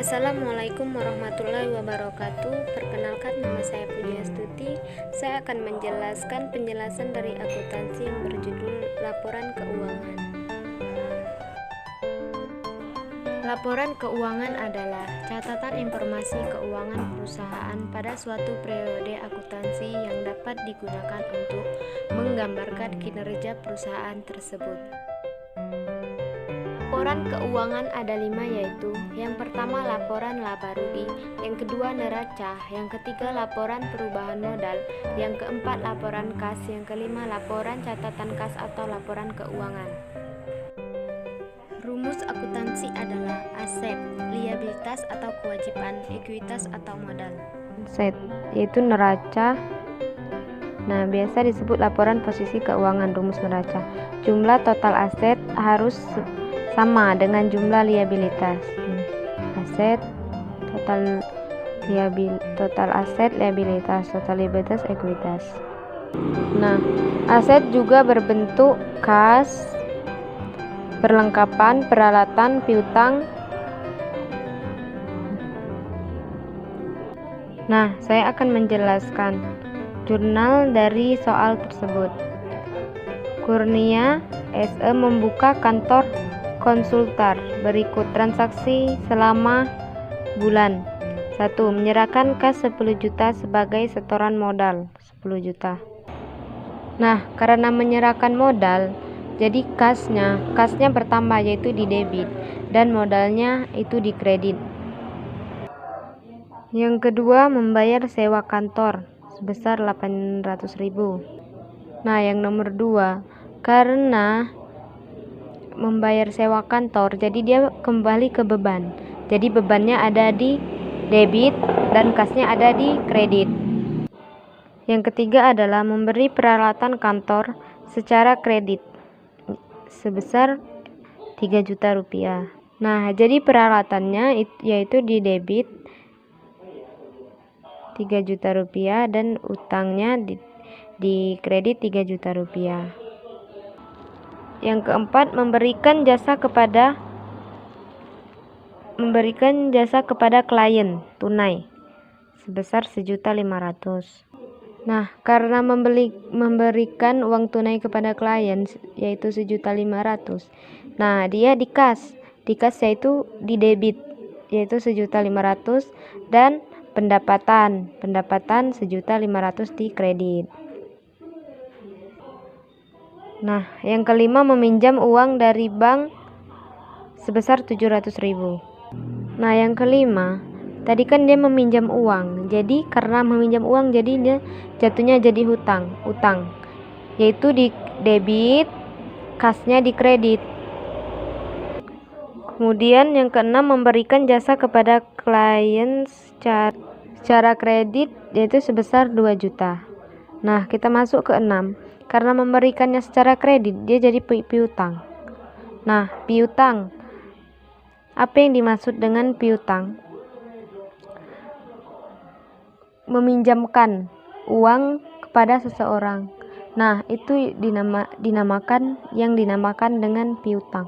Assalamualaikum warahmatullahi wabarakatuh. Perkenalkan, nama saya Pujiastuti. Saya akan menjelaskan penjelasan dari akuntansi yang berjudul Laporan Keuangan. Laporan keuangan adalah catatan informasi keuangan perusahaan pada suatu periode akuntansi yang dapat digunakan untuk menggambarkan kinerja perusahaan tersebut. Laporan keuangan ada 5, yaitu yang pertama laporan laba rugi, yang kedua neraca, yang ketiga laporan perubahan modal, yang keempat laporan kas, yang kelima laporan catatan kas atau laporan keuangan. Rumus akuntansi adalah aset, liabilitas atau kewajiban, ekuitas atau modal. Aset yaitu neraca. Nah, biasa disebut laporan posisi keuangan. Rumus neraca, jumlah total aset harus sama dengan jumlah liabilitas. Aset total aset, liabilitas, total liabilitas, ekuitas. Nah, aset juga berbentuk kas, perlengkapan, peralatan, piutang. Nah, saya akan menjelaskan jurnal dari soal tersebut. Kurnia SE membuka kantor konsultan. Berikut transaksi selama bulan. 1. Menyerahkan kas 10 juta sebagai setoran modal 10 juta. Nah, karena menyerahkan modal, jadi kasnya bertambah, yaitu di debit, dan modalnya itu di kredit. Yang kedua, membayar sewa kantor sebesar 800.000. Nah, yang nomor 2, karena membayar sewa kantor, jadi dia kembali ke beban. Jadi bebannya ada di debit dan kasnya ada di kredit. Yang ketiga adalah memberi peralatan kantor secara kredit sebesar 3 juta rupiah. Nah, jadi peralatannya yaitu di debit 3 juta rupiah dan utangnya di kredit 3 juta rupiah. Yang keempat, memberikan jasa kepada klien tunai sebesar 1.500.000. Nah, karena memberikan uang tunai kepada klien yaitu 1.500.000. Nah, dia di kas yaitu di debit yaitu 1.500.000 dan pendapatan 1.500.000 di kredit. Nah, yang kelima, meminjam uang dari bank sebesar 700.000. Nah, yang kelima, tadi kan dia meminjam uang. Jadi karena meminjam uang, jadi dia jatuhnya jadi utang, yaitu di debit, kasnya di kredit. Kemudian yang keenam, memberikan jasa kepada klien secara kredit yaitu sebesar 2 juta. Nah, kita masuk ke 6. Karena memberikannya secara kredit, dia jadi piutang. Nah, piutang, apa yang dimaksud dengan piutang? Meminjamkan uang kepada seseorang. Nah, itu dinamakan dengan piutang.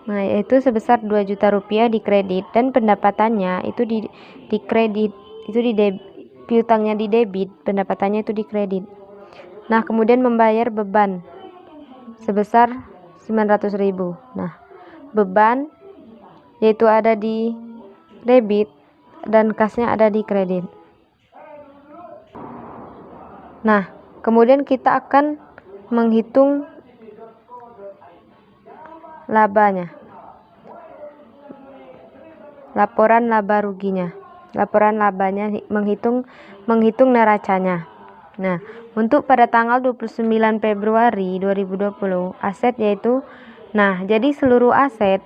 Nah, yaitu sebesar 2 juta rupiah di kredit dan pendapatannya itu di kredit, itu piutangnya di debit, pendapatannya itu di kredit. Nah, kemudian membayar beban sebesar 900.000. Nah, beban yaitu ada di debit dan kasnya ada di kredit. Nah, kemudian kita akan menghitung labanya. Laporan laba ruginya. Laporan labanya menghitung neracanya. Nah, untuk pada tanggal 29 Februari 2020, aset yaitu, nah, jadi seluruh aset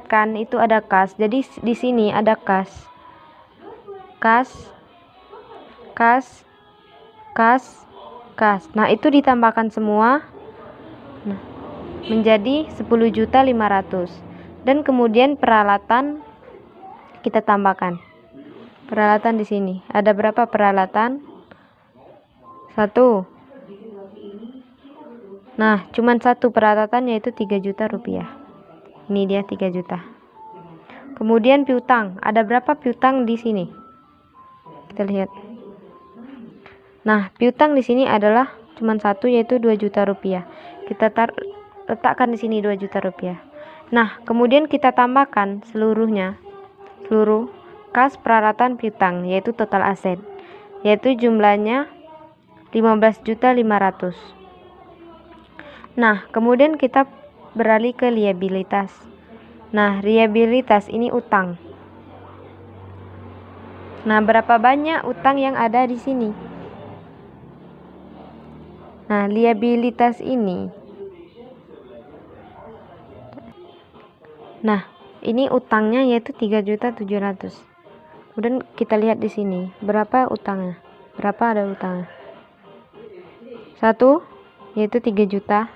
kan itu ada kas. Jadi di sini ada kas. Nah, itu ditambahkan semua. Nah, menjadi 10.500.000. Dan kemudian peralatan kita tambahkan. Peralatan di sini. Ada berapa peralatan? 1. Nah, cuman 1 peralatan yaitu 3 juta rupiah. Ini dia 3 juta. Kemudian piutang, ada berapa piutang di sini? Kita lihat. Nah, piutang di sini adalah cuma satu, yaitu 2 juta rupiah. Kita letakkan di sini 2 juta rupiah. Nah, kemudian kita tambahkan seluruh kas peralatan piutang, yaitu total aset, yaitu jumlahnya 15.500.000. Nah, kemudian kita beralih ke liabilitas. Nah, liabilitas ini utang. Nah, berapa banyak utang yang ada di sini? Nah, liabilitas ini. Nah, ini utangnya yaitu 3.700.000. Kemudian kita lihat di sini, berapa utangnya? Berapa ada utangnya? Satu yaitu 3 juta.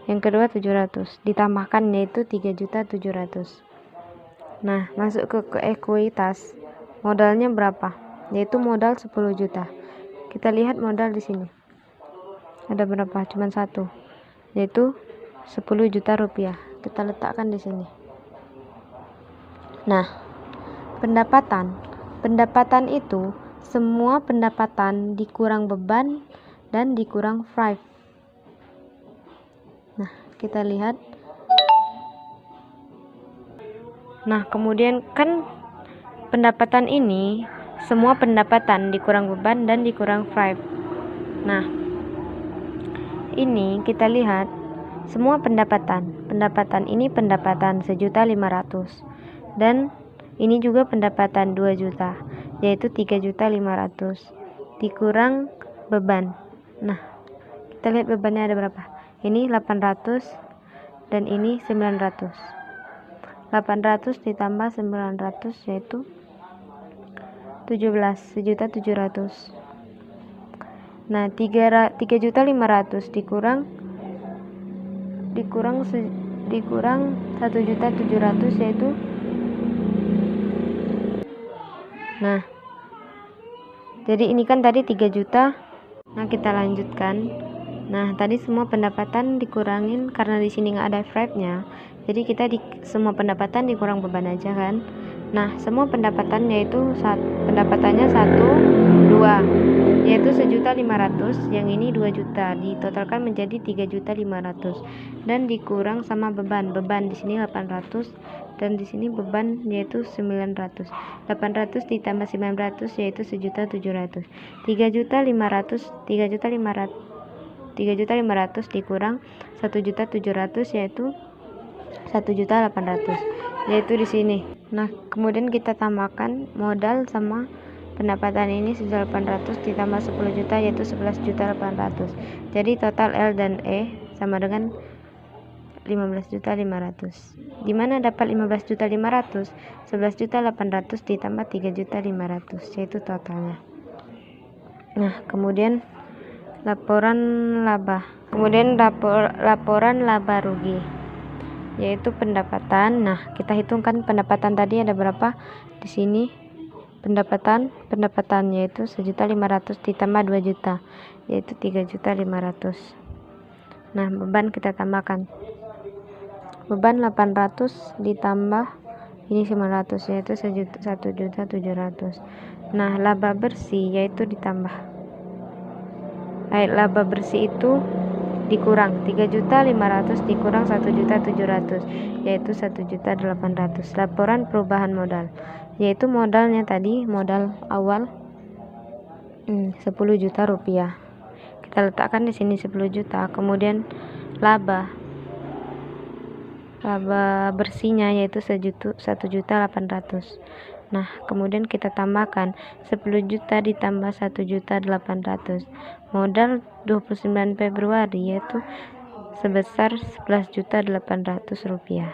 Yang kedua 700, ditambahkan yaitu 3.700.000. Nah, masuk ke ekuitas. Modalnya berapa? Yaitu modal 10 juta. Kita lihat modal di sini. Ada berapa? Cuma satu, yaitu 10 juta rupiah. Kita letakkan di sini. Nah, pendapatan itu semua pendapatan dikurang beban dan dikurang five. Nah, kita lihat. Nah, kemudian kan pendapatan ini semua pendapatan dikurang beban dan dikurang five. Nah, ini kita lihat semua pendapatan ini pendapatan 1.500.000 dan ini juga pendapatan 2 juta, yaitu 3.500.000 dikurang beban. Nah, kita lihat bebannya ada berapa? Ini 800 dan ini 900. 800 ditambah 900 yaitu 1.700.000. Nah, 3.500.000 dikurang 1.700.000 yaitu. Nah, jadi ini kan tadi 3 juta. Nah, kita lanjutkan. Nah, tadi semua pendapatan dikurangin karena di sini nggak ada five-nya. Jadi kita semua pendapatan dikurang beban aja kan. Nah, semua pendapatan yaitu pendapatannya 1, 2 yaitu 1.500.000, yang ini 2 juta, ditotalkan menjadi 3.500.000 dan dikurang sama beban di sini 800 dan di sini beban yaitu 900. 800 ditambah 900 yaitu 1.700.000. 3.500 dikurang 1.700.000 yaitu 1.800.000, yaitu di sini. Nah, kemudian kita tambahkan modal sama pendapatan ini 1.800 ditambah 10 juta yaitu 11.800.000. Jadi total L dan E sama dengan 15.500.000. Dimana dapat 15.500.000? 11.800.000 ditambah 3.500.000 yaitu totalnya. Nah, kemudian laporan laba. Kemudian laporan laba rugi, yaitu pendapatan. Nah, kita hitungkan pendapatan tadi ada berapa di sini. Pendapatan yaitu 1.500.000 ditambah 2 juta yaitu 3.500.000. Nah, beban kita tambahkan. Beban 800 ditambah ini 900 yaitu 1.700.000. Nah, laba bersih yaitu ditambah. Laba bersih itu dikurang 3.500.000 dikurang 1.700.000 yaitu 1.800.000. Laporan perubahan modal, yaitu modalnya tadi modal awal 10 juta rupiah. Kita letakkan di sini 10 juta. Kemudian laba bersihnya yaitu 1.800.000. Nah, kemudian kita tambahkan 10 juta ditambah 1.800.000. Modal 29 Februari yaitu sebesar 11.800.000 rupiah.